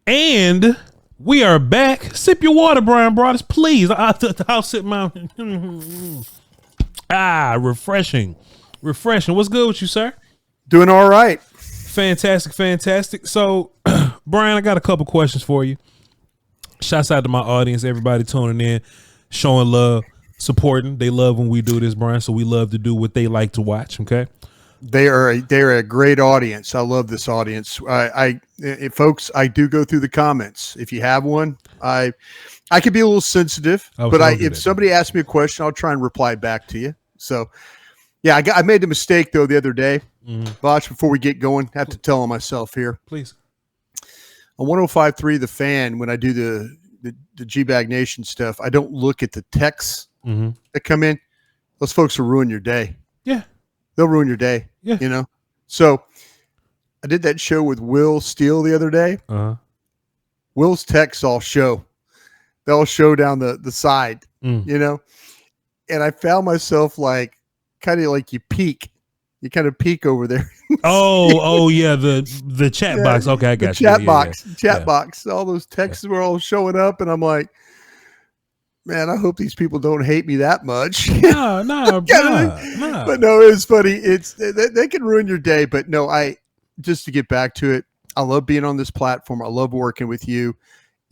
And we are back. Sip your water, Bryan Broaddus, please. I'll sip my refreshing. What's good with you, sir? Doing all right. Fantastic. So, Bryan, I got a couple questions for you. Shouts out to my audience, everybody tuning in, showing love, supporting. They love when we do this, Bryan, so we love to do what they like to watch, okay? They're a great audience. I love this audience. Folks, I do go through the comments. If you have one, I can be a little sensitive, but if somebody asks me a question, I'll try and reply back to you. So, yeah, I made the mistake though the other day. Voch, before we get going, I have to tell on myself here. Please. On 105.3 The Fan, when I do the G-Bag Nation stuff, I don't look at the texts that come in. Those folks will ruin your day. Yeah. They'll ruin your day. Yeah. You know? So I did that show with Will Steele the other day. Will's texts all show. They'll show down the side, you know? And I found myself like, kind of like you peek. You kind of peek over there. Oh yeah, the chat box. Okay, I got you. Chat box. All those texts were all showing up, and I'm like, man, I hope these people don't hate me that much. No. But no, it's funny. They can ruin your day. But no, just to get back to it, I love being on this platform. I love working with you,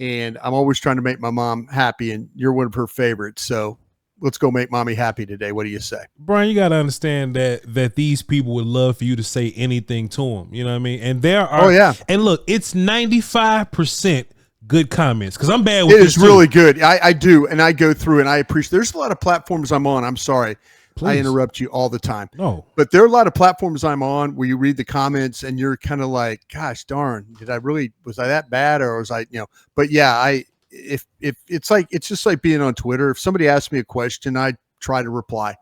and I'm always trying to make my mom happy, and you're one of her favorites. So let's go make mommy happy today. What do you say? Bryan, you got to understand that these people would love for you to say anything to them. You know what I mean? And there are, and look, it's 95% good comments because I'm bad with it. It's really good. I do. And I go through and I appreciate, there's a lot of platforms I'm on. I'm sorry. Please. I interrupt you all the time. No, but there are a lot of platforms I'm on where you read the comments and you're kind of like, gosh, darn, was I that bad? Or was I, but yeah, if it's just like being on Twitter. If somebody asks me a question, I try to reply.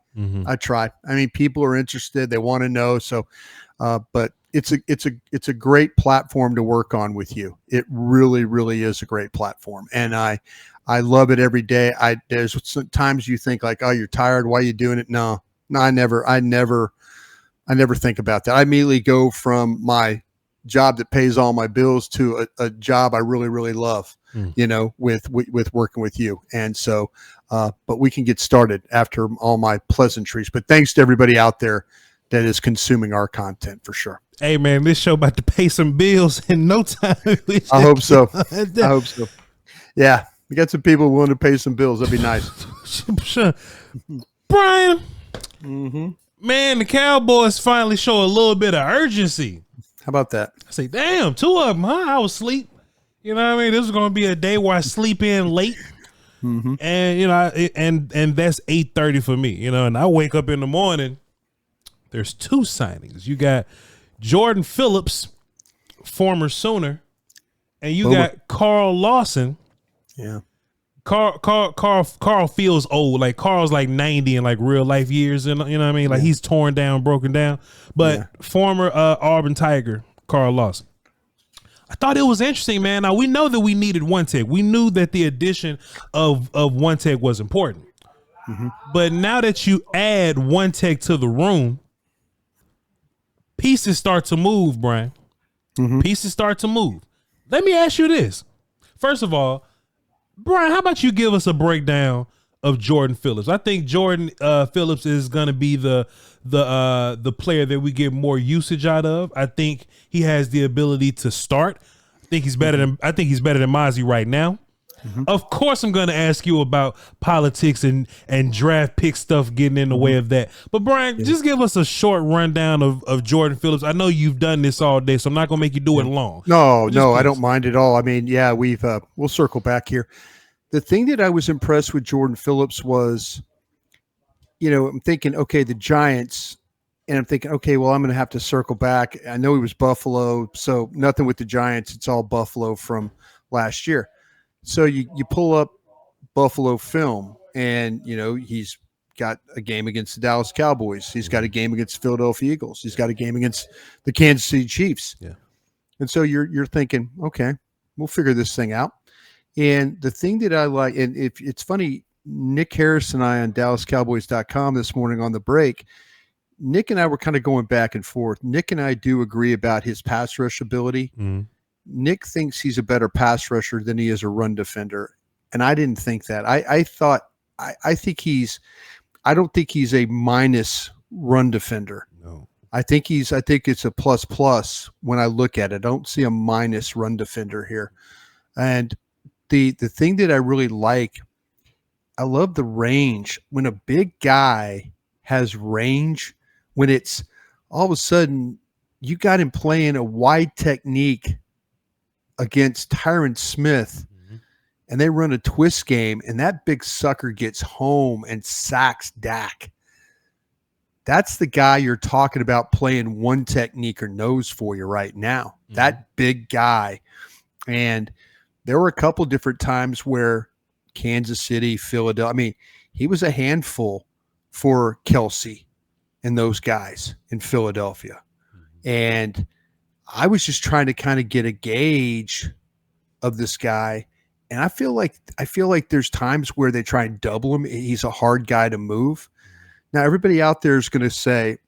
I try. I mean, people are interested. They want to know. So, but it's a great platform to work on with you. It really, really is a great platform. And I love it every day. There's times you think like, oh, you're tired. Why are you doing it? No, I never think about that. I immediately go from my job that pays all my bills to a job I really, really love, with working with you. And so, but we can get started after all my pleasantries, but thanks to everybody out there that is consuming our content for sure. Hey man, this show about to pay some bills in no time. I hope so. Yeah. We got some people willing to pay some bills. That'd be nice. Bryan, man, the Cowboys finally show a little bit of urgency. How about that? I say, damn, 2 of them, huh? I was asleep. You know what I mean? This is going to be a day where I sleep in late. And, and that's 8:30 for me, and I wake up in the morning. There's 2 signings. You got Jordan Phillips, former Sooner, and you got Carl Lawson. Yeah. Carl feels old. Like Carl's like 90 in like real life years, and you know what I mean? Like he's torn down, broken down. But former Auburn Tiger, Carl Lawson. I thought it was interesting, man. Now we know that we needed one tech. We knew that the addition of one tech was important. But now that you add one tech to the room, pieces start to move, Bryan. Pieces start to move. Let me ask you this. First of all, Bryan, how about you give us a breakdown of Jordan Phillips? I think Jordan Phillips is going to be the player that we get more usage out of. I think he has the ability to start. I think he's better than Mazi right now. Of course, I'm going to ask you about politics and draft pick stuff getting in the way of that. But Bryan, just give us a short rundown of Jordan Phillips. I know you've done this all day, so I'm not going to make you do it long. No, I don't mind at all. I mean, yeah, we'll circle back here. The thing that I was impressed with Jordan Phillips was, I'm thinking, okay, the Giants, and I'm thinking, okay, well, I'm going to have to circle back. I know he was Buffalo, so nothing with the Giants. It's all Buffalo from last year. So you pull up Buffalo film, and he's got a game against the Dallas Cowboys. He's got a game against the Philadelphia Eagles. He's got a game against the Kansas City Chiefs. Yeah. And so you're thinking, okay, we'll figure this thing out. And the thing that I like, and if it's funny, Nick Harris and I on DallasCowboys.com this morning on the break, Nick and I were kind of going back and forth. Nick and I do agree about his pass rush ability. Nick thinks he's a better pass rusher than he is a run defender. And I didn't think that. I don't think he's a minus run defender. No. I think it's a plus when I look at it. I don't see a minus run defender here. And the thing that I really like, I love the range. When a big guy has range, when it's all of a sudden you got him playing a wide technique against Tyron Smith, and they run a twist game, and that big sucker gets home and sacks Dak. That's the guy you're talking about playing one technique or nose for you right now. That big guy. And there were a couple different times where Kansas City, Philadelphia, I mean, he was a handful for Kelsey and those guys in Philadelphia. And I was just trying to kind of get a gauge of this guy. And I feel like there's times where they try and double him. He's a hard guy to move. Now, everybody out there is going to say,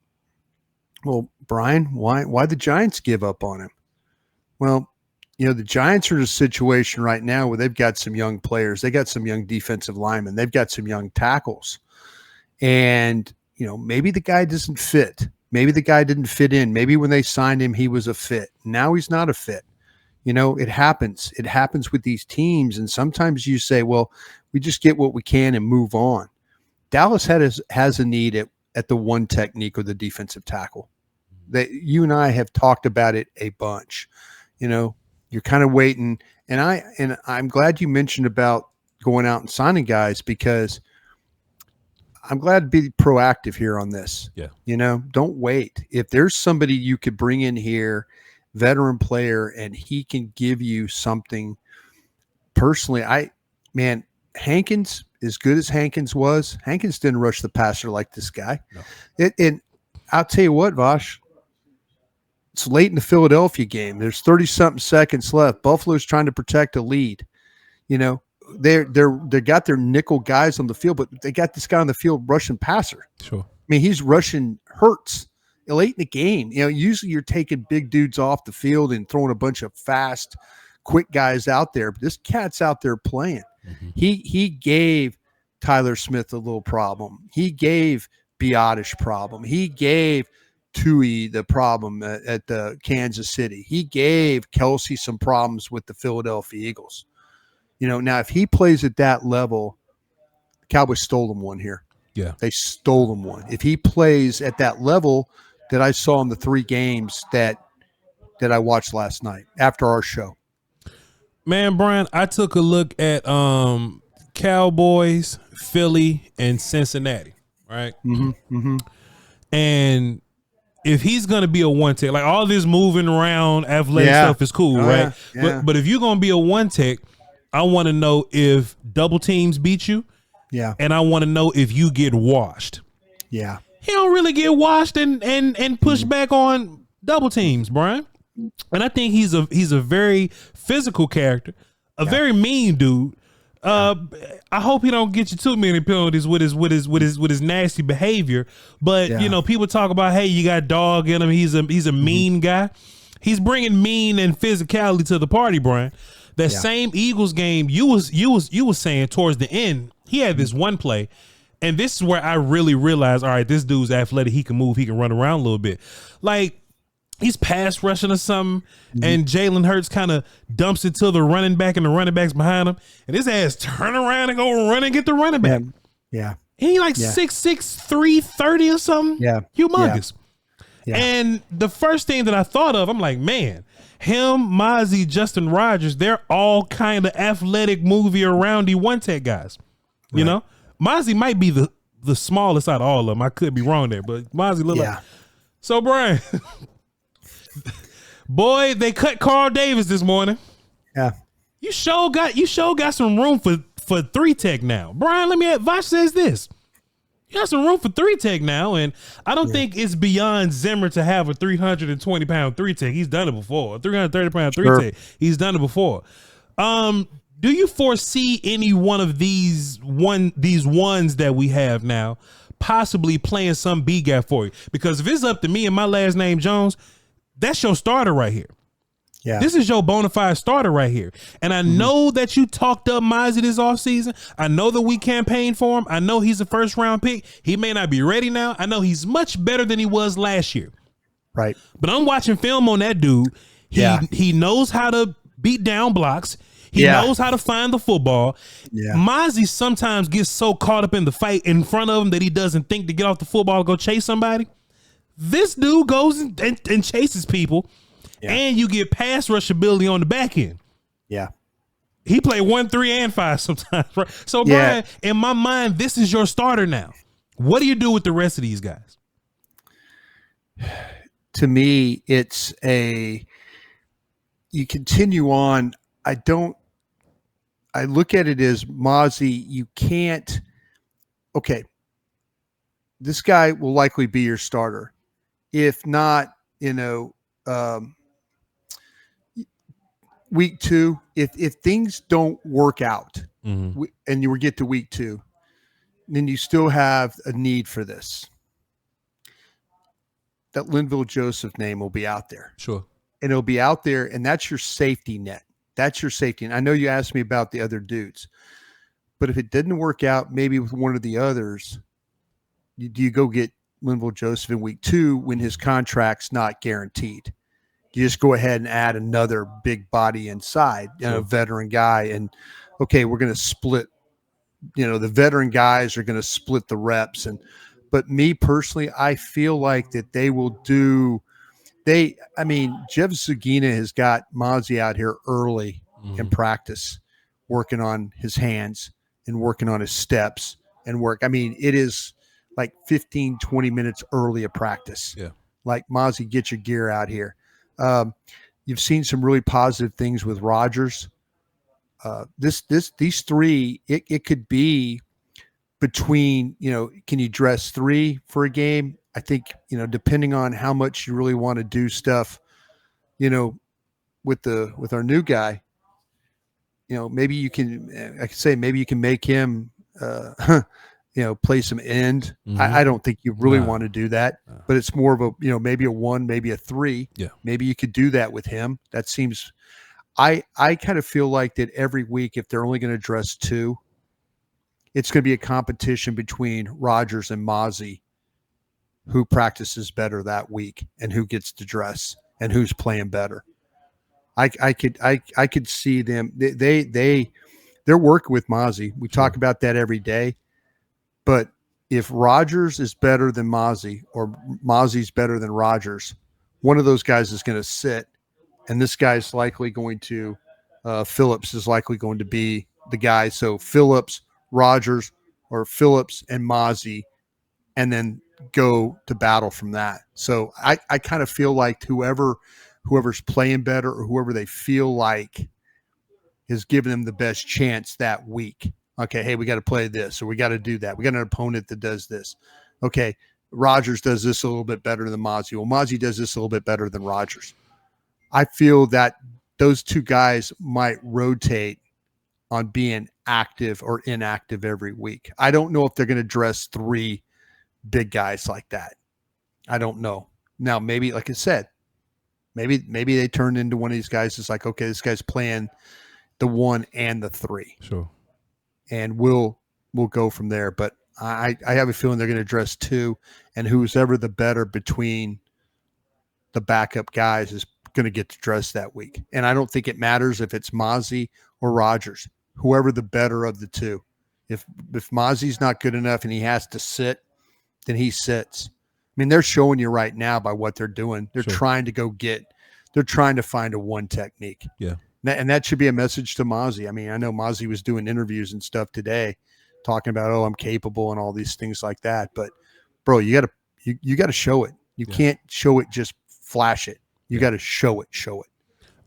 well, Bryan, why the Giants give up on him? Well, the Giants are in a situation right now where they've got some young players. They got some young defensive linemen. They've got some young tackles. And, maybe the guy doesn't fit. Maybe the guy didn't fit in. Maybe when they signed him, he was a fit. Now he's not a fit. It happens. It happens with these teams. And sometimes you say, well, we just get what we can and move on. Dallas has a need at the one technique or the defensive tackle. That you and I have talked about it a bunch. You're kind of waiting. And I'm glad you mentioned about going out and signing guys, because I'm glad to be proactive here on this. Yeah. Don't wait. If there's somebody you could bring in here, veteran player, and he can give you something. Personally, Hankins, as good as Hankins was, Hankins didn't rush the passer like this guy. No. And I'll tell you what, Voch, it's late in the Philadelphia game. There's 30-something seconds left. Buffalo's trying to protect a lead. They got their nickel guys on the field, but they got this guy on the field rushing passer. Sure. I mean, he's rushing Hurts late in the game. Usually you're taking big dudes off the field and throwing a bunch of fast, quick guys out there. But this cat's out there playing. Mm-hmm. He gave Tyler Smith a little problem. He gave Broaddus problem. He gave Tui the problem at the Kansas City. He gave Kelsey some problems with the Philadelphia Eagles. Now if he plays at that level, the Cowboys stole him one here. Yeah. They stole him one. If he plays at that level that I saw in the 3 games that I watched last night after our show. Man, Bryan, I took a look at Cowboys, Philly, and Cincinnati, right? Mm-hmm. Mm-hmm. And if he's going to be a one tech, like all this moving around athletic stuff is cool, right? Yeah. But if you're going to be a one tech, I want to know if double teams beat you. Yeah. And I want to know if you get washed. Yeah. He don't really get washed and pushed back on double teams, Bryan. And I think he's a very physical character, a very mean dude. I hope he don't get you too many penalties with his nasty behavior. But people talk about, hey, you got dog in him. He's a mean guy. He's bringing mean and physicality to the party, Bryan. That same Eagles game you was saying towards the end, he had this one play, and this is where I really realized, all right, this dude's athletic. He can move. He can run around a little bit. Like, he's pass rushing or something, and Jalen Hurts kind of dumps it to the running back, and the running back's behind him, and his ass turn around and go run and get the running back. Yeah. And he 6'6", 330 or something. Yeah. Humongous. Yeah. And the first thing that I thought of, I'm like, man, him, Mazi, Justin Rogers, they're all kind of athletic, movie aroundy one tech guys. You know? Mazi might be the smallest out of all of them. I could be wrong there, but Mazi look like. So, Bryan, boy, they cut Carl Davis this morning. Yeah. You sure got some room for 3 tech now. Bryan, Voch says this. You got some room for 3 tech now, and I don't think it's beyond Zimmer to have a 320-pound 3 tech. He's done it before. A 330-pound 3 tech. He's done it before. Do you foresee any one of these ones that we have now possibly playing some B gap for you? Because if it's up to me and my last name Jones, that's your starter right here. Yeah. This is your bona fide starter right here. And I know that you talked up Mazi this offseason. I know that we campaigned for him. I know he's a first round pick. He may not be ready now. I know he's much better than he was last year. Right. But I'm watching film on that dude. He knows how to beat down blocks. He knows how to find the football. Yeah. Mazi sometimes gets so caught up in the fight in front of him that he doesn't think to get off the football and go chase somebody. This dude goes and chases people. Yeah. And you get pass rush ability on the back end. Yeah. He played 1, 3, and 5 sometimes. Right? So, Bryan, in my mind, this is your starter now. What do you do with the rest of these guys? To me, it's you continue on. I look at it as Mazi, you can't, okay, this guy will likely be your starter. If not, week 2, if things don't work out and you get to week 2, then you still have a need for this. That Linville Joseph name will be out there. Sure. And it'll be out there, and that's your safety net. That's your safety. And I know you asked me about the other dudes, but if it didn't work out, maybe with one of the others, do you go get Linville Joseph in week 2 when his contract's not guaranteed? You just go ahead and add another big body inside, a veteran guy. And, okay, we're going to split, the veteran guys are going to split the reps. But me personally, I feel like that they will do Jeff Zugina has got Mazi out here early in practice, working on his hands and working on his steps and work. It is like 15, 20 minutes early of practice. Yeah. Like, Mazi, get your gear out here. You've seen some really positive things with Rogers. These 3, it could be between, can you dress 3 for a game? I think, depending on how much you really want to do stuff, with our new guy, maybe you can, I could say maybe you can make him, play some end. I don't think you really want to do that, but it's more of a, maybe a 1, maybe a 3. Yeah. Maybe you could do that with him. That seems, I kind of feel like that every week, if they're only going to dress 2, it's going to be a competition between Rogers and Mazi, who practices better that week and who gets to dress and who's playing better. I could see them. They're working with Mazi. We talk about that every day. But if Rogers is better than Mazi or Mazi's better than Rogers, one of those guys is going to sit, and this guy's likely going to Phillips is likely going to be the guy. So Phillips, Rogers, or Phillips and Mazi, and then go to battle from that. So I kind of feel like whoever's playing better or whoever they feel like is giving them the best chance that week. Okay, hey, we got to play this, or we got to do that. We got an opponent that does this. Okay, Rogers does this a little bit better than Mazi. Well, Mazi does this a little bit better than Rogers. I feel that those 2 guys might rotate on being active or inactive every week. I don't know if they're going to dress 3 big guys like that. I don't know. Now, maybe, like I said, maybe they turn into one of these guys that's like, okay, this guy's playing the 1 and the 3. Sure. And we'll go from there. But I have a feeling they're going to dress 2, and who's ever the better between the backup guys is going to get to dress that week. And I don't think it matters if it's Mazi or Rogers, whoever the better of the 2. If Mazi's not good enough and he has to sit, then he sits. They're showing you right now by what they're doing. They're trying to find a 1 technique. Yeah. And that should be a message to Mazi. I know Mazi was doing interviews and stuff today talking about, I'm capable and all these things like that. But bro, you gotta show it. You can't show it, just flash it. You got to show it.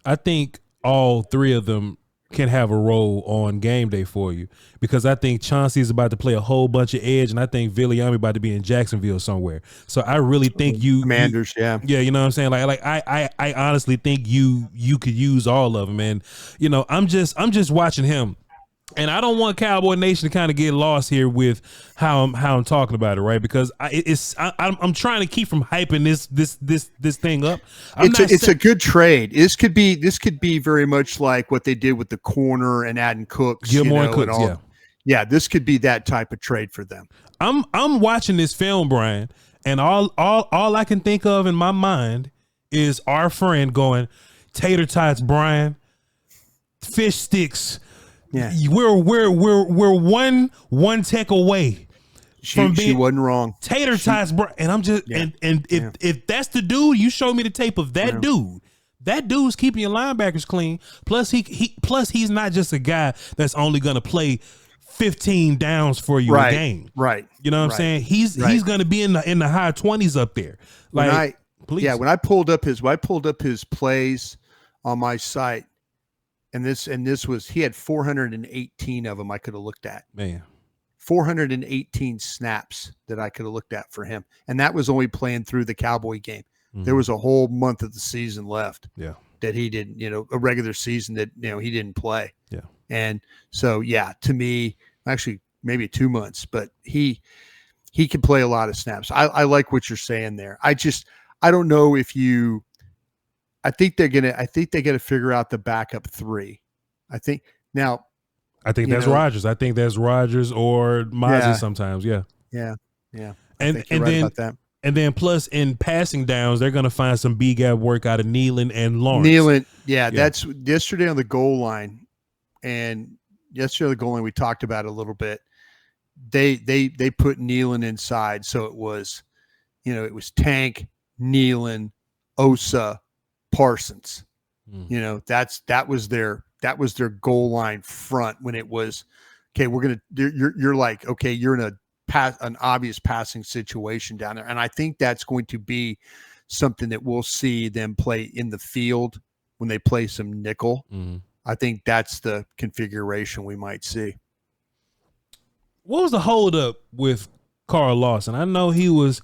I think all 3 of them can have a role on game day for you, because I think Chauncey's about to play a whole bunch of edge, and I think Viliami about to be in Jacksonville somewhere. So I really think Commanders, you know what I'm saying? Like I honestly think you could use all of them, and I'm just watching him And I don't want Cowboy Nation to kind of get lost here with how I'm talking about it, right? Because I'm trying to keep from hyping this thing up. It's a good trade. This could be very much like what they did with the corner and adding Cooks, Gilmore and Cooks, yeah. Yeah, this could be that type of trade for them. I'm watching this film, Bryan, and all I can think of in my mind is our friend going, tater tots, Bryan, fish sticks. Yeah, we're one tech away from being. She wasn't wrong. Tater tots, bro. And I'm just if that's the dude, you show me the tape of that dude. That dude's keeping your linebackers clean. Plus he's not just a guy that's only gonna play 15 downs for you a game. Right. You know what I'm saying? He's gonna be in the high 20s up there. Like when I pulled up his plays on my site. And this was, he had 418 of them I could have looked at. Man, 418 snaps that I could have looked at for him. And that was only playing through the Cowboy game. Mm-hmm. There was a whole month of the season left. Yeah. That he didn't, a regular season that, he didn't play. Yeah. And so, to me, actually maybe 2 months, but he can play a lot of snaps. I like what you're saying there. I don't know if I think they're gonna figure out the backup three. I think that's Rodgers. I think that's Rodgers or Mazi sometimes. Yeah. Yeah. And then plus in passing downs, they're gonna find some B gap work out of Nealon and Lawrence. That's yesterday on the goal line, and yesterday on the goal line we talked about it a little bit. They put Nealon inside, so it was Tank, Nealon, Osa, Parsons. That was their goal line front when it was okay. You're like, okay, you're in an obvious passing situation down there, and I think that's going to be something that we'll see them play in the field when they play some nickel. Mm-hmm. I think that's the configuration we might see. What was the holdup with Carl Lawson? I know he was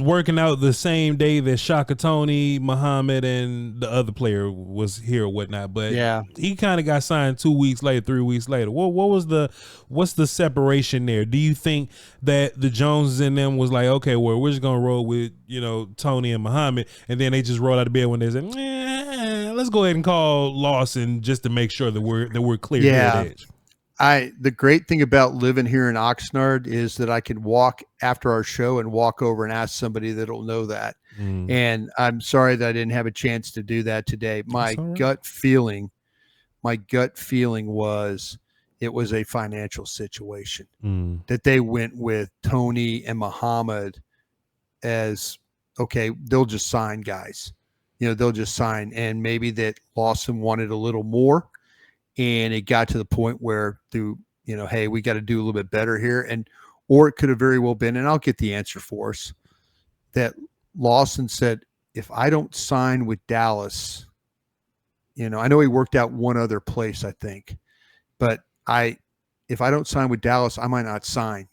working out the same day that Shaka Tony, Muhammad, and the other player was here or whatnot, but he kind of got signed 2 weeks later, 3 weeks later. What's the separation there? Do you think that the Joneses and them was like, okay, well, we're just gonna roll with Tony and Muhammad, and then they just rolled out of bed when they said, let's go ahead and call Lawson just to make sure that we're clear at edge. The great thing about living here in Oxnard is that I can walk after our show and walk over and ask somebody that'll know that. And I'm sorry that I didn't have a chance to do that today. My gut feeling was it was a financial situation that they went with Tony and Muhammad as, okay, they'll just sign guys, they'll just sign. And maybe that Lawson wanted a little more. And it got to the point where hey, we got to do a little bit better here. Or it could have very well been, and I'll get the answer for us, that Lawson said, if I don't sign with Dallas, I know he worked out one other place, I think, but if I don't sign with Dallas, I might not sign.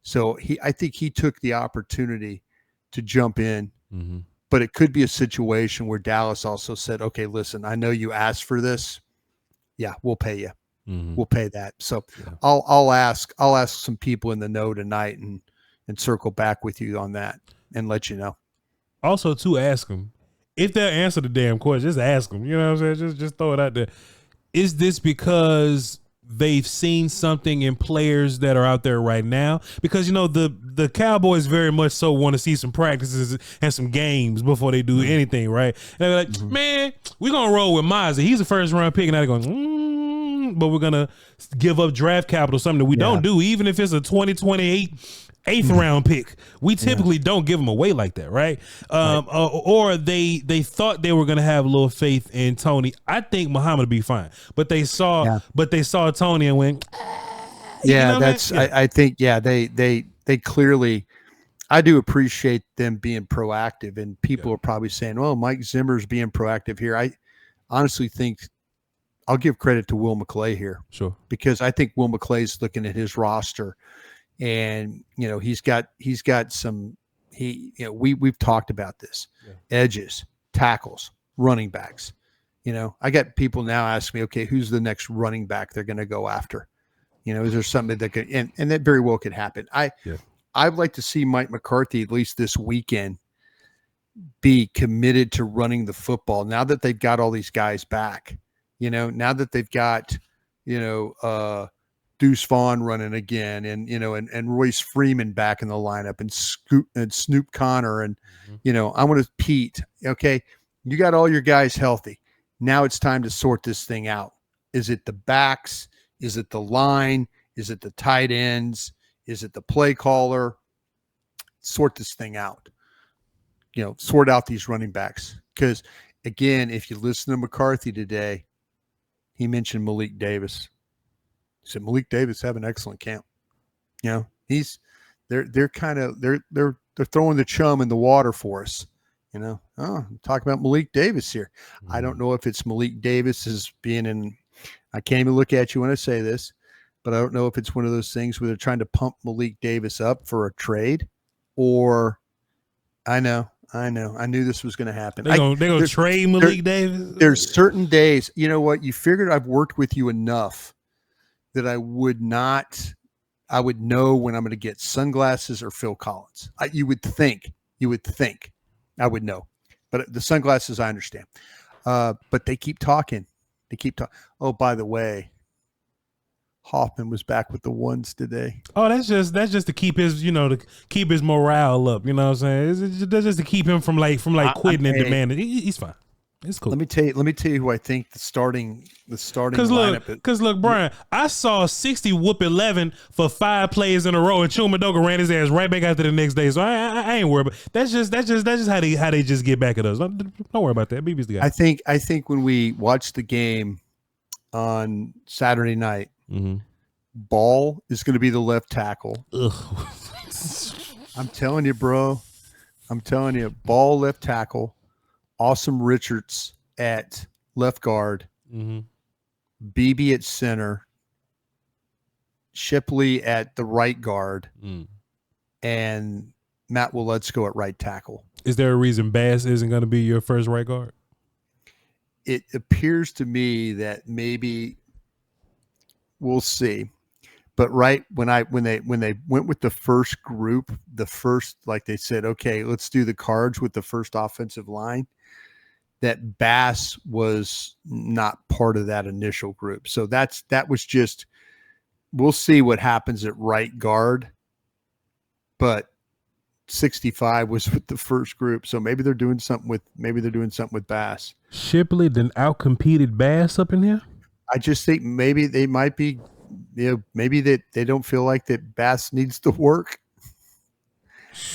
So I think he took the opportunity to jump in, but it could be a situation where Dallas also said, okay, listen, I know you asked for this. Yeah, we'll pay you. We'll pay that. So I'll ask some people in the know tonight and circle back with you on that and let you know. Also, to ask them if they'll answer the damn question, just ask them. You know what I'm saying? Just throw it out there. Is this because they've seen something in players that are out there right now? Because the Cowboys very much so want to see some practices and some games before they do anything, right? And they're like, man, we're gonna roll with Mazi. He's a first round pick, and they're going, but we're gonna give up draft capital, something that we don't do, even if it's a 2028 eighth round pick. We typically don't give them away like that, right? Or they thought they were going to have a little faith in Tony. I think Muhammad would be fine, but they saw Tony and went, I think they clearly. I do appreciate them being proactive, and people are probably saying, well, Mike Zimmer's being proactive here. I honestly think I'll give credit to Will McClay here. Sure. Because I think Will McClay's looking at his roster, and he's got some, we've talked about this, edges, tackles, running backs. I got people now asking me, okay, who's the next running back they're going to go after? Is there something that could, and that very well could happen. I'd like to see Mike McCarthy, at least this weekend, be committed to running the football now that they've got all these guys back. Now that they've got, Deuce Vaughn running again, and Royce Freeman back in the lineup, and Snoop Connor, and I want to Pete. Okay, you got all your guys healthy. Now it's time to sort this thing out. Is it the backs? Is it the line? Is it the tight ends? Is it the play caller? Sort this thing out. Sort out these running backs. Because, again, if you listen to McCarthy today, he mentioned Malik Davis. He said Malik Davis have an excellent camp. They're throwing the chum in the water for us. I'm talking about Malik Davis here. I don't know if it's Malik Davis as being in. I can't even look at you when I say this, but I don't know if it's one of those things where they're trying to pump Malik Davis up for a trade, or I know. I knew this was going to happen. They're going to trade Malik Davis. There's certain days. You know what? You figured I've worked with you enough that I would know when I'm going to get sunglasses or Phil Collins. You would think I would know, but the sunglasses I understand. But they keep talking. Oh, by the way, Hoffman was back with the ones today. Oh, that's just to keep his, to keep his morale up. You know what I'm saying? That's just to keep him from quitting and demanding. He's fine. It's cool. Let me tell you who I think the starting lineup. Because look, Bryan, I saw 60 whoop 11 for 5 plays in a row, and Chumadoga ran his ass right back after the next day. So I ain't worried. But that's just how they just get back at us. Don't worry about that. BB's the guy. I think when we watched the game on Saturday night, Ball is going to be the left tackle. I'm telling you, bro. Ball left tackle. Awesome Richards at left guard, BB at center, Shipley at the right guard, and Matt Waletzko at right tackle. Is there a reason Bass isn't going to be your first right guard? It appears to me that maybe we'll see. But when they went with the first group, like they said, okay, let's do the Cards with the first offensive line, that Bass was not part of that initial group. So that was just, we'll see what happens at right guard. But 65 was with the first group. So maybe they're doing something with Bass. Shipley then outcompeted Bass up in here? I just think maybe they might be, maybe that they don't feel like that Bass needs to work.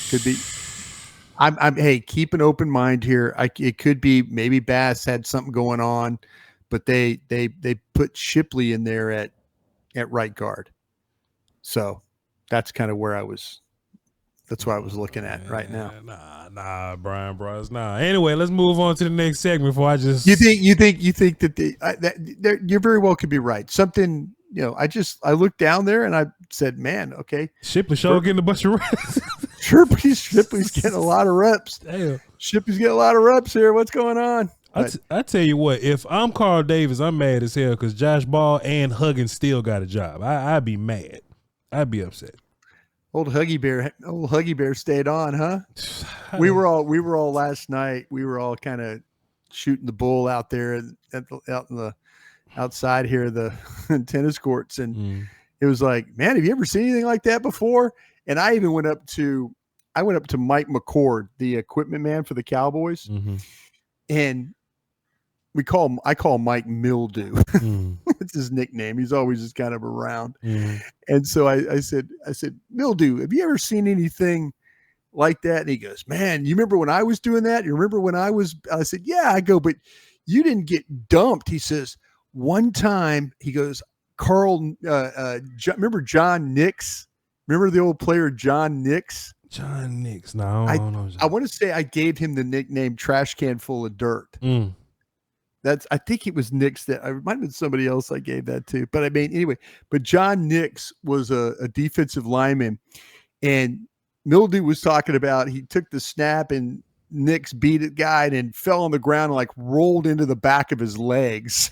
Could be. Hey, keep an open mind here. It could be maybe Bass had something going on, but they put Shipley in there at right guard. So that's kind of where that's what I was looking at right now. Nah, Bryan Bros. Nah. Anyway, let's move on to the next segment before I just. You think that you very well could be right. Something, I looked down there and I said, man, okay. Shipley show getting a bunch of reps. Shipley's getting a lot of reps. Damn. Shipley's getting a lot of reps here. What's going on? I tell you what, if I'm Carl Davis, I'm mad as hell because Josh Ball and Huggins still got a job. I'd be mad. I'd be upset. Old Huggy Bear stayed on, huh? We were all last night. We were all kind of shooting the bull out there outside here, the tennis courts, and it was like, man, have you ever seen anything like that before? And I even went up to Mike McCord, the equipment man for the Cowboys, and I call Mike Mildew. It's his nickname. He's always just kind of around. And so I said, Mildew, have you ever seen anything like that? And he goes, man, you remember when I was doing that? You remember when I said, yeah. I go, but you didn't get dumped. He says, one time, he goes, Carl, remember John Nix? Remember the old player John Nix? John Nix. No, I don't know. I want to say I gave him the nickname Trash Can Full of Dirt. I think it was Nix that it might have been somebody else I gave that to. But I mean, anyway, but John Nix was a defensive lineman, and Mildew was talking about he took the snap and Nix beat a guy and fell on the ground and like rolled into the back of his legs.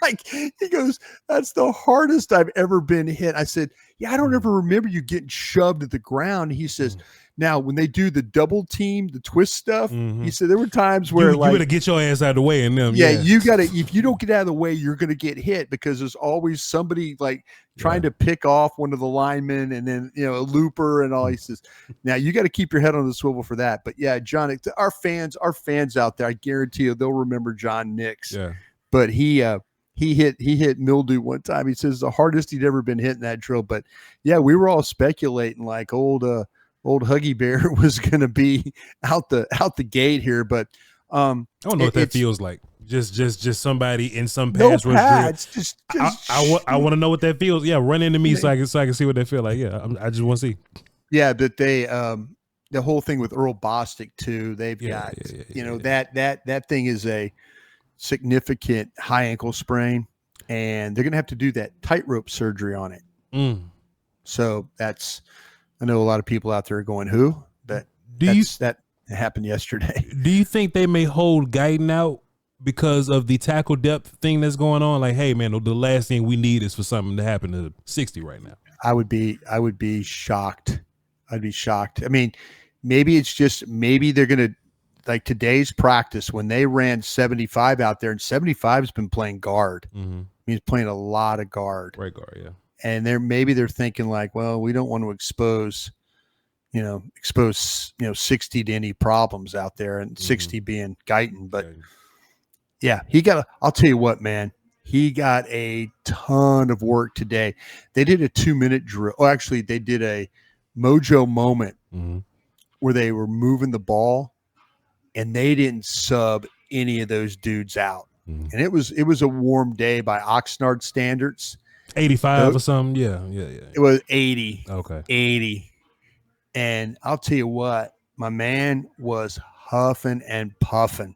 like, he goes, that's the hardest I've ever been hit. I said, yeah, I don't ever remember you getting shoved at the ground. He says, now when they do the double team, the twist stuff, he said there were times where you better get your ass out of the way in them. Yeah, you got to, if you don't get out of the way, you're going to get hit because there's always somebody like trying to pick off one of the linemen and then, a looper and all. He says, now you got to keep your head on the swivel for that. But yeah, John, our fans out there, I guarantee you they'll remember John Nix. Yeah. But he hit Mildew one time. He says the hardest he'd ever been hit in that drill. But yeah, we were all speculating like old Huggy Bear was going to be out the gate here. But I don't know what that feels like. Just somebody in some pass rush drill. I want to know what that feels. Yeah, run into me so I can see what they feel like. Yeah, I just want to see. Yeah, but they the whole thing with Earl Bostic too. They've got that thing is a significant high ankle sprain, and they're going to have to do that tightrope surgery on it. So that's, I know a lot of people out there are going, who? But that happened yesterday. Do you think they may hold Guyton out because of the tackle depth thing that's going on? Like, hey man, the last thing we need is for something to happen to 60 right now. I would be shocked. I'd be shocked. I mean, maybe they're going to, like today's practice when they ran 75 out there, and 75 has been playing guard. He's playing a lot of guard. Right guard, yeah. And they're thinking like, well, we don't want to expose 60 to any problems out there, and 60 being Guyton. But yeah, I'll tell you what, man, he got a ton of work today. They did a 2-minute drill. Oh, actually they did a mojo moment where they were moving the ball and they didn't sub any of those dudes out. And it was a warm day by Oxnard standards. 85 or something. Yeah. It was 80. Okay. 80. And I'll tell you what, my man was huffing and puffing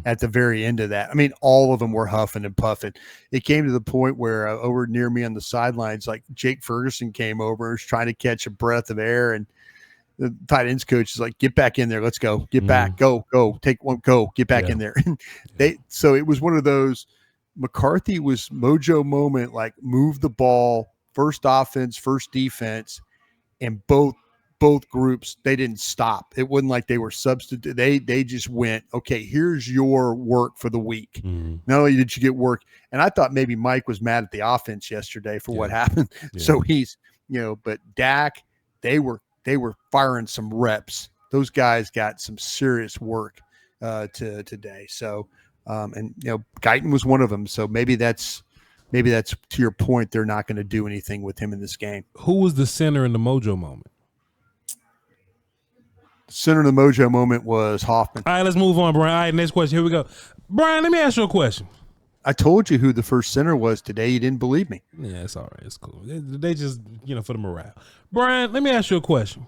at the very end of that. I mean, all of them were huffing and puffing. It came to the point where over near me on the sidelines, like Jake Ferguson came over, was trying to catch a breath of air, and the tight ends coach is like, get back in there. Let's go. Get back. Go. Take one. Go. Get back in there. So it was one of those, McCarthy was mojo moment, like move the ball, first offense, first defense, and both groups, they didn't stop. It wasn't like they were substitute. They just went, okay, here's your work for the week. Not only did you get work, and I thought maybe Mike was mad at the offense yesterday for what happened. So he's, but Dak, they were firing some reps. Those guys got some serious work today. So, and Guyton was one of them. So maybe that's to your point. They're not going to do anything with him in this game. Who was the center in the mojo moment? Center of the mojo moment was Hoffman. All right, let's move on, Bryan. All right, next question. Here we go. Bryan, let me ask you a question. I told you who the first center was today. You didn't believe me. Yeah, it's all right. It's cool. They just, for the morale. Bryan, let me ask you a question.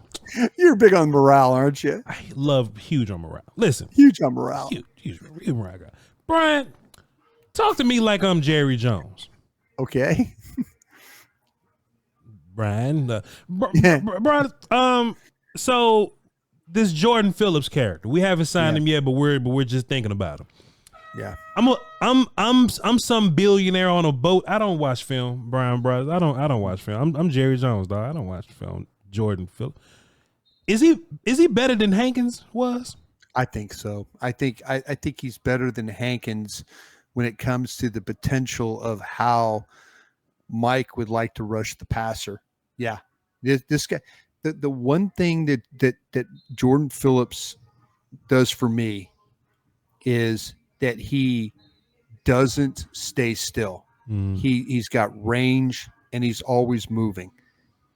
You're big on morale, aren't you? I love huge on morale. Listen. Huge on morale. Huge morale guy. Bryan, talk to me like I'm Jerry Jones. Okay. Bryan. Bryan, so this Jordan Phillips character, we haven't signed him yet, but we're just thinking about him. Yeah, I'm some billionaire on a boat. I don't watch film, Bryan Brothers. I don't watch film. I'm Jerry Jones, dog. I don't watch film. Jordan Phillips. Is he better than Hankins was? I think so. I think he's better than Hankins when it comes to the potential of how Mike would like to rush the passer. Yeah, this guy. The one thing that Jordan Phillips does for me is that he doesn't stay still. He's got range and he's always moving.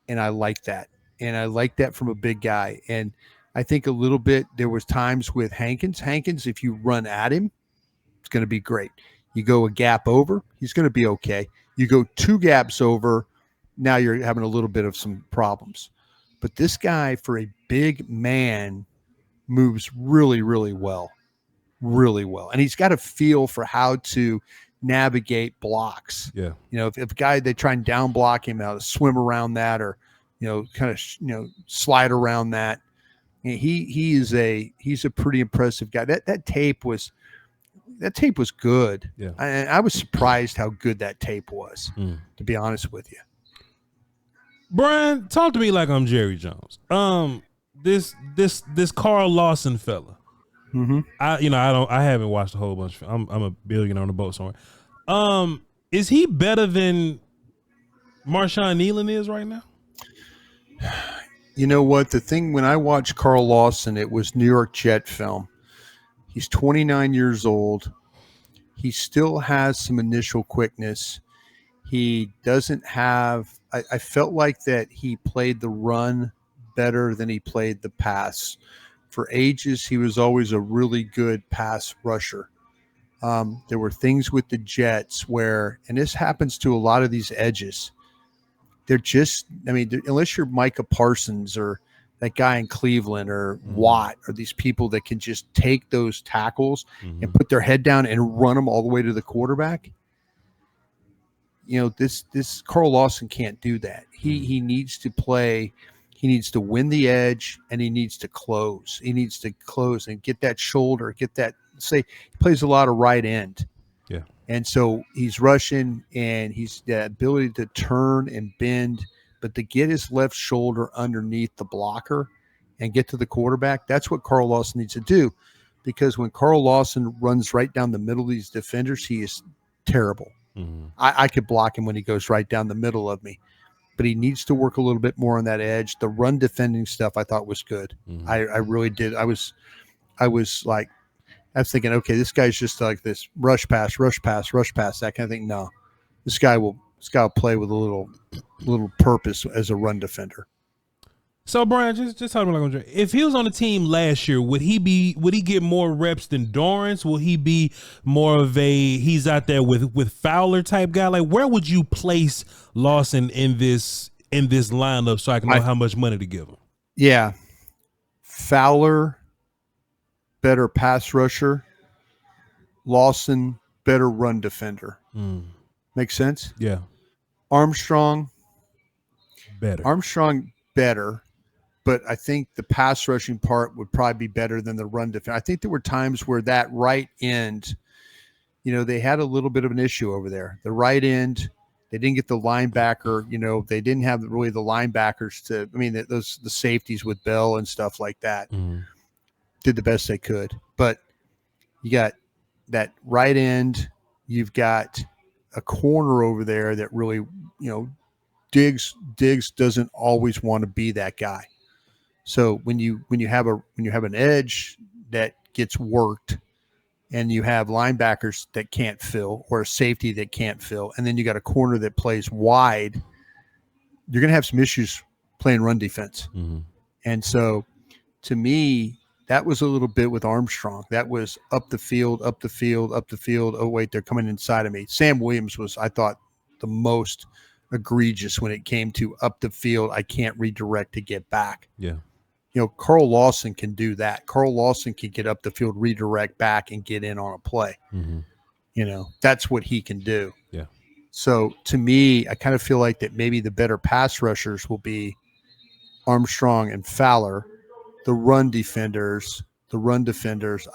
And I like that. And I like that from a big guy. And I think a little bit, there was times with Hankins, if you run at him, it's going to be great. You go a gap over, he's going to be okay. You go 2 gaps over, now you're having a little bit of some problems. But this guy, for a big man, moves really, really well. Really well. And he's got a feel for how to navigate blocks. Yeah. If a guy, they try and down block him, how to swim around that, or, kind of, slide around that. He's a pretty impressive guy. That tape was, that tape was good. Yeah. I was surprised how good that tape was, to be honest with you. Bryan, talk to me like I'm Jerry Jones. This Carl Lawson fella. I haven't watched a whole bunch. I'm a billionaire on the boat somewhere. Is he better than Marshawn Nealon is right now? You know what? The thing, when I watched Carl Lawson, it was New York Jet film. He's 29 years old. He still has some initial quickness. He doesn't have – I felt like that he played the run better than he played the pass. For ages, he was always a really good pass rusher. There were things with the Jets where – and this happens to a lot of these edges – they're just, unless you're Micah Parsons or that guy in Cleveland or Watt or these people that can just take those tackles and put their head down and run them all the way to the quarterback. This Carl Lawson can't do that. He needs to play. He needs to win the edge and he needs to close. He needs to close and get that shoulder, get that, say he plays a lot of right end. Yeah. And so he's rushing and he's the ability to turn and bend, but to get his left shoulder underneath the blocker and get to the quarterback, that's what Carl Lawson needs to do. Because when Carl Lawson runs right down the middle of these defenders, he is terrible. I could block him when he goes right down the middle of me, but he needs to work a little bit more on that edge. The run defending stuff I thought was good. I really did. I was thinking, okay, this guy's just like this rush pass, that kind of thing. No, this guy will play with a little purpose as a run defender. So Bryan, just talk about like, if he was on the team last year, would he get more reps than Dorrance? Will he be more of he's out there with Fowler type guy? Like, where would you place Lawson in this lineup so I can know how much money to give him? Yeah, Fowler, better pass rusher. Lawson, better run defender. Makes sense? Yeah. Armstrong, better. But I think the pass rushing part would probably be better than the run defense. I think there were times where that right end, they had a little bit of an issue over there. The right end, they didn't get the linebacker. They didn't have really the linebackers the safeties with Bell and stuff like that. Did the best they could. But you got that right end. You've got a corner over there that really, Diggs doesn't always want to be that guy. So when you have an edge that gets worked and you have linebackers that can't fill or a safety that can't fill, and then you got a corner that plays wide, you're going to have some issues playing run defense. And so to me, that was a little bit with Armstrong. That was up the field. Oh, wait, they're coming inside of me. Sam Williams was, I thought, the most egregious when it came to up the field. I can't redirect to get back. Yeah. Carl Lawson can do that. Carl Lawson can get up the field, redirect back, and get in on a play. That's what he can do. Yeah. So to me, I kind of feel like that maybe the better pass rushers will be Armstrong and Fowler. The run defenders,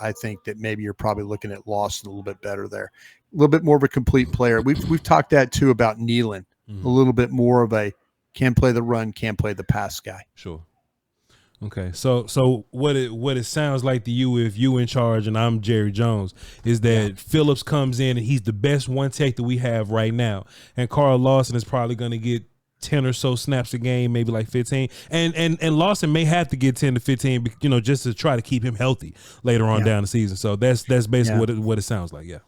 I think that maybe you're probably looking at Lawson a little bit better there. A little bit more of a complete player. We've talked that too about Nealon. A little bit more of a can play the run, can play the pass guy. Sure. Okay. So what it sounds like to you, if you in charge and I'm Jerry Jones, is that Phillips comes in and he's the best one tech that we have right now. And Carl Lawson is probably going to get 10 or so snaps a game, maybe like 15. And Lawson may have to get 10 to 15, just to try to keep him healthy later on down the season. So that's basically what it sounds like. Yeah.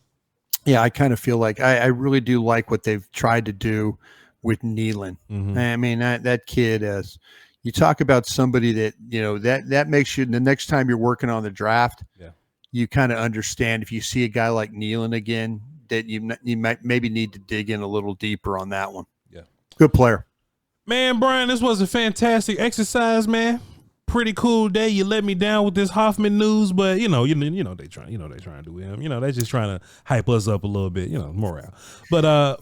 Yeah. I kind of feel like I really do like what they've tried to do with Nealon. I mean, that kid is, you talk about somebody that, that makes you, the next time you're working on the draft, you kind of understand if you see a guy like Nealon again, that you might maybe need to dig in a little deeper on that one. Yeah. Good player. Man, Bryan, this was a fantastic exercise, man. Pretty cool day. You let me down with this Hoffman news, but they trying to do him. They're just trying to hype us up a little bit, morale. But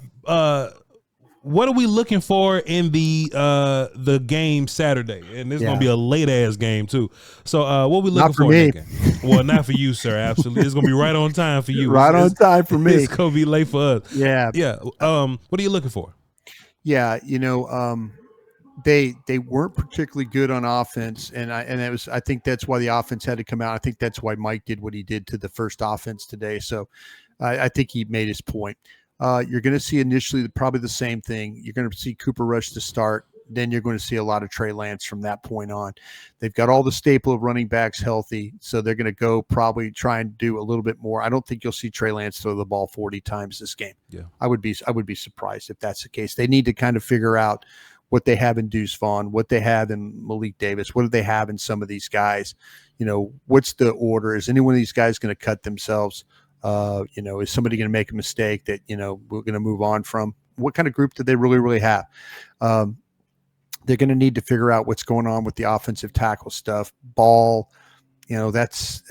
what are we looking for in the game Saturday? And this is gonna be a late ass game too. So what are we looking for in that game? Well, not for you, sir. Absolutely, it's gonna be right on time for you. Right on time for me. It's gonna be late for us. Yeah. What are you looking for? Yeah, they weren't particularly good on offense, and I think that's why the offense had to come out. I think that's why Mike did what he did to the first offense today. So I think he made his point. You're going to see initially probably the same thing. You're going to see Cooper Rush to start. Then you're going to see a lot of Trey Lance from that point on. They've got all the staple of running backs healthy, so they're going to go probably try and do a little bit more. I don't think you'll see Trey Lance throw the ball 40 times this game. Yeah, I would be surprised if that's the case. They need to kind of figure out what they have in Deuce Vaughn, what they have in Malik Davis, what do they have in some of these guys? What's the order? Is any one of these guys going to cut themselves? Is somebody going to make a mistake that, we're going to move on from? What kind of group do they really have? They're going to need to figure out what's going on with the offensive tackle stuff. Ball, that's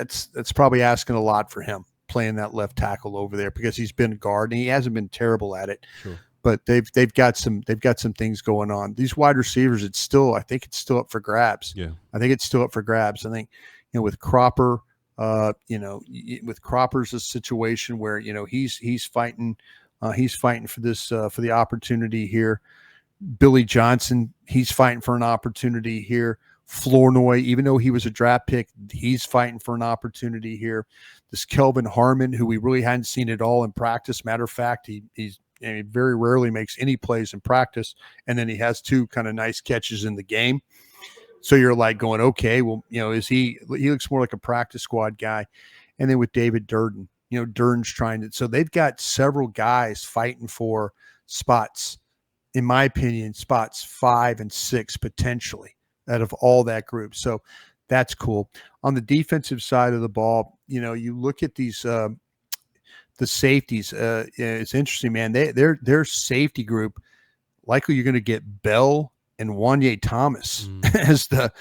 probably asking a lot for him playing that left tackle over there, because he's been a guard and he hasn't been terrible at it. Sure. But they've got some things going on. These wide receivers, I think it's still up for grabs. Yeah. I think it's still up for grabs. I think, with Cropper, with Cropper's a situation where, he's fighting for this, for the opportunity here. Billy Johnson, he's fighting for an opportunity here. Flournoy, even though he was a draft pick, he's fighting for an opportunity here. This Kelvin Harmon, who we really hadn't seen at all in practice. Matter of fact, he very rarely makes any plays in practice, and then he has two kind of nice catches in the game. So you're like going, okay, well, he looks more like a practice squad guy. And then with David Durden, Durden's trying to, so they've got several guys fighting for spots, in my opinion, spots 5 and 6 potentially out of all that group. So that's cool. On the defensive side of the ball, you look at these, the safeties, it's interesting, man. Their safety group, likely you're going to get Bell and Wanye Thomas as the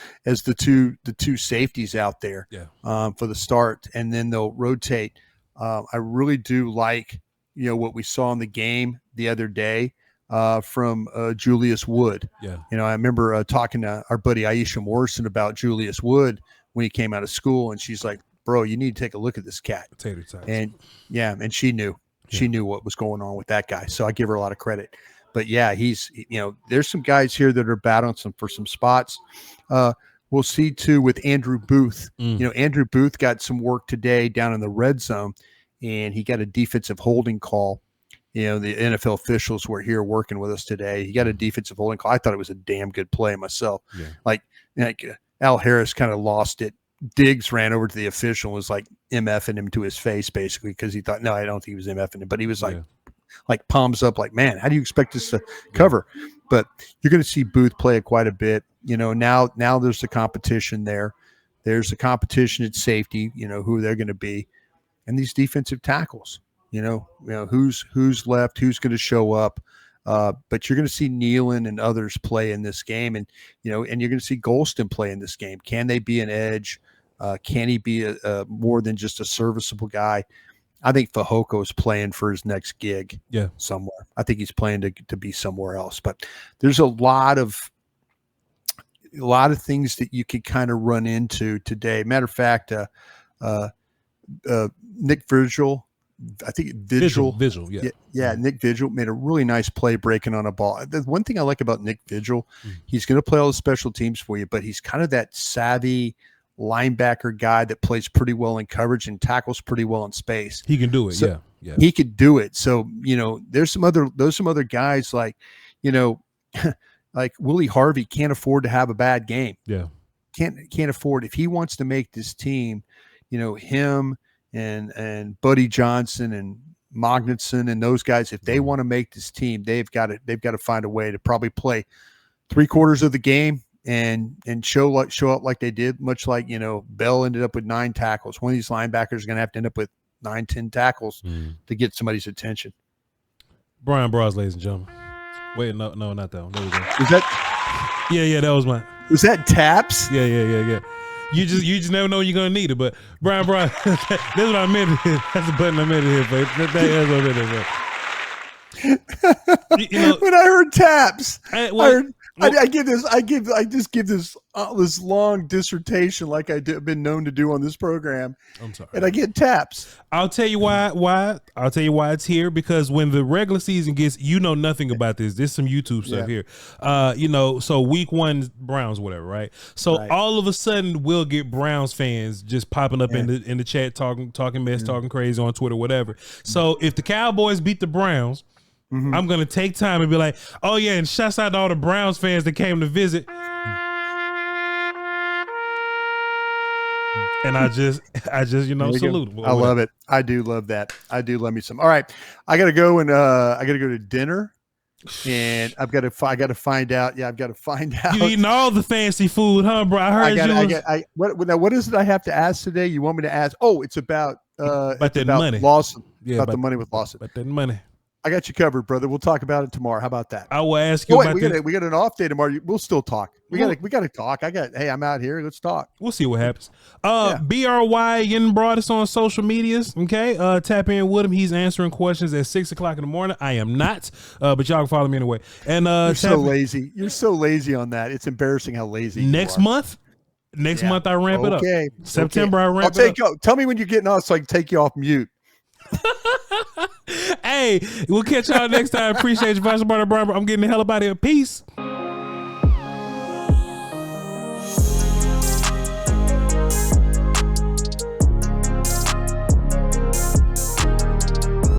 two safeties out there for the start, and then they'll rotate. I really do like what we saw in the game the other day from Julius Wood. Yeah, I remember talking to our buddy Aisha Morrison about Julius Wood when he came out of school, and she's like, bro, you need to take a look at this cat. Potato types. And she knew what was going on with that guy. So I give her a lot of credit. But yeah, he's, there's some guys here that are battling for some spots. We'll see too with Andrew Booth. Andrew Booth got some work today down in the red zone, and he got a defensive holding call. The NFL officials were here working with us today. He got a defensive holding call. I thought it was a damn good play myself. Yeah. Like Al Harris kind of lost it. Diggs ran over to the official and was like MFing him to his face, basically, because he thought, no, I don't think he was MFing him, but he was like palms up, like, man, how do you expect us to cover? But you're going to see Booth play it quite a bit. Now there's the competition there. There's the competition at safety, who they're going to be. And these defensive tackles, who's left, who's going to show up. But you're going to see Nealon and others play in this game, and you're going to see Golston play in this game. Can they be an edge? Can he be a more than just a serviceable guy? I think Fehoko is playing for his next gig somewhere. I think he's playing to be somewhere else. But there's a lot of things that you could kind of run into today. Matter of fact, Nick Vigil, I think Vigil. Nick Vigil made a really nice play breaking on a ball. The one thing I like about Nick Vigil, he's going to play all the special teams for you, but he's kind of that savvy linebacker guy that plays pretty well in coverage and tackles pretty well in space. He can do it. So he could do it. So, there's some other guys like, like Willie Harvey can't afford to have a bad game. Yeah. Can't afford, if he wants to make this team, him and Buddy Johnson and Magnuson and those guys, if they want to make this team, they've got to find a way to probably play 3/4 of the game and show up like they did, much like, Bell ended up with 9 tackles. One of these linebackers is going to have to end up with 9-10 tackles to get somebody's attention. Bryan Broaddus, ladies and gentlemen. Wait, no, not that one. There we go. Is that? Yeah, that was mine. Was that taps? Yeah. You just never know when you're gonna need it. But Bryan, that's what I meant. That's the button I meant to hit. But that's what I meant to hit. You know, when I heard taps, well, I just give this long dissertation like I've been known to do on this program. I'm sorry, and I get taps. I'll tell you why. I'll tell you why it's here, because when the regular season gets, you know nothing about this. There's some YouTube stuff here. You know, so week 1 Browns, whatever, right? So all of a sudden we'll get Browns fans just popping up in the chat talking mess, talking crazy on Twitter, whatever. So if the Cowboys beat the Browns, I'm gonna take time and be like, oh yeah, and shouts out to all the Browns fans that came to visit. And I just you know, salute. I love it. I do love that. I do love me some. All right, I gotta go to dinner, and I gotta find out. Yeah, I've got to find out. You eating all the fancy food, huh, bro? I heard what is it I have to ask today? You want me to ask? Oh, it's about money. Lawson. Yeah, about the money with Lawson. About that money. I got you covered, brother. We'll talk about it tomorrow. How about that? I will ask you about we got an off day tomorrow. We'll still talk. We got to talk. Hey, I'm out here. Let's talk. We'll see what happens. Bryan Broaddus on social medias. Okay. Tap in with him. He's answering questions at 6:00 in the morning. I am not, but y'all can follow me anyway. And you're so lazy. You're so lazy on that. It's embarrassing how lazy next month I ramp it up. September I ramp it up. Tell me when you're getting off so I can take you off mute. Hey, we'll catch y'all next time. Appreciate you, Vice Brother Bryan. I'm getting the hell up out of here. Peace.